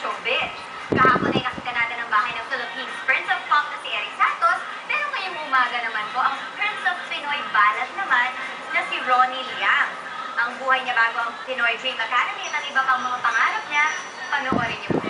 showbiz. Kahapon ay nakita natin ang bahay ng Philippines Prince of Pop na si Eric Santos, pero ngayong umaga naman po ang Prince of Pinoy Balat naman na si Ronnie Liang. Ang buhay niya bago ang Pinoy Dream Academy at ang iba pang mga pangarap niya, panoorin niyo po.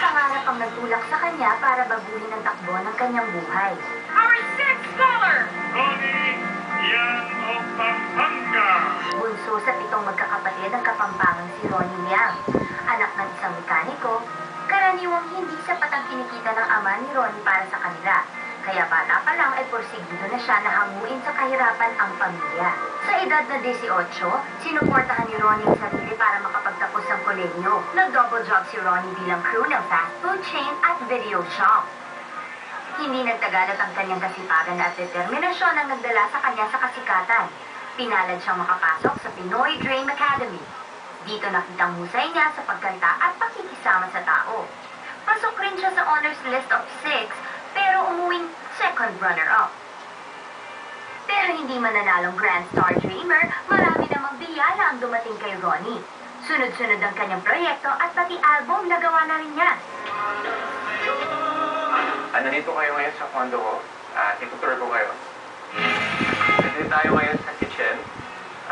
Pangarap ang nagtulak sa kanya para baguhin ang takbo ng kanyang buhay. Our sixth caller! Ronnie Liang of Pampanga. Bunso sa 7 magkakapatid ang Kapampangan si Ronnie Liang. Anak ng isang mekaniko, karaniwang hindi sapat ang kinikita ng ama ni Ronnie para sa kanila. Kaya bata pa lang ay porsigido na siya na hanguin sa kahirapan ang pamilya. Sa edad na 18, sinuportahan ni Ronnie ang sarili para makapagtapos ng kolehiyo. Nag-double job si Ronnie bilang crew ng fast food chain at video shop. Hindi nagtagal at ang kanyang kasipagan at determinasyon ang nagdala sa kanya sa kasikatan. Pinalad siyang makapasok sa Pinoy Dream Academy. Dito nakitang husay niya sa pagkanta at pakikisama sa tao. Pasok rin siya sa honors list of 6, pero umuwing second runner-up. Pero hindi mananalong Grand Star Dreamer, marami namang biyaya ang dumating kay Ronnie. Sunod-sunod ang kanyang proyekto at pati album nagawa na rin niya. Nandito kayo ngayon sa condo ko. Itutur ko kayo. Nandito tayo ngayon sa kitchen.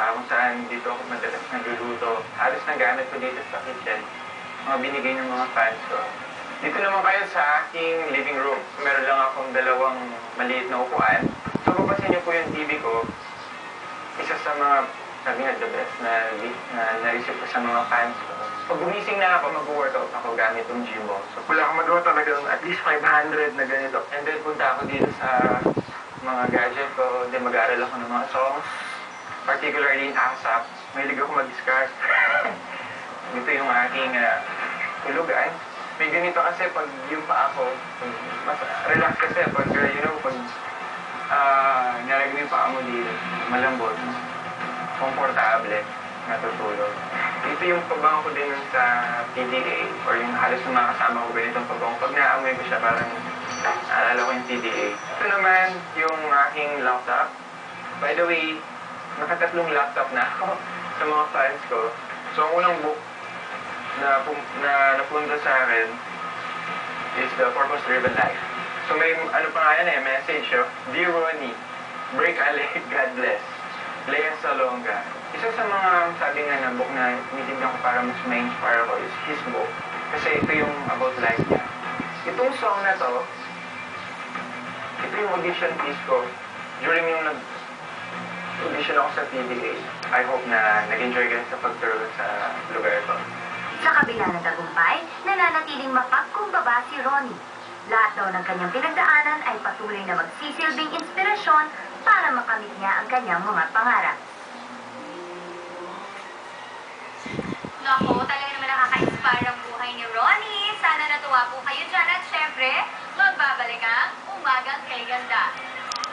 Kung saan dito ako madalas nagluluto. Halos na gamit ko dito sa kitchen. Mga binigay ng mga fans ko. Dito naman kayo sa aking living room. Meron lang akong 2 maliit na upuan. So, papasin niyo po yung TV ko. Isa sa mga, sabi nga, the best na na-receive ko sa mga fans ko. Pag gumising na ako, mag-workout ako gamit yung gym mo. So, wala akong magawa talagang at least 500 na ganito. And then, punta ako dito sa mga gadget ko. Then, mag-aaral ako ng mga songs. Particularly in ASAP. Mahilig ako mag-discuss. Dito yung aking tulugan. May ganito kasi pag yung paa ko, mas relax kasi pag, pag nalagay mo yung paa mo dito, malambot, komportable, natutulog. Ito yung pagbango ko din sa PDA, or yung halos ng mga kasama ko ganitong pagbango. Pag naamoy ko siya, parang naalala ko yung PDA. Ito naman yung aking laptop. By the way, nakatatlong laptop na ako sa mga fans ko. So, ang unang book na napunta sa akin is The Purpose-Driven Life. So may ano pa nga yan message yun. Dear Ronnie, break a leg, God bless. Lea Salonga. Isa sa mga sabi nga na book na tinitignan ko para mas ma-inspire ko is his book. Kasi ito yung about life niya. Itong song na to, ito yung audition piece ko during yung nag-audition ako sa PBA. I hope na nag-enjoy kayo sa pagturo sa lugar ito. Sa kabila ng tagumpay, nananatiling mapagkumbaba si Ronnie. Lahat daw ng kanyang pinagdaanan ay patuloy na magsisilbing inspirasyon para makamit niya ang kanyang mga pangarap. Naku, talaga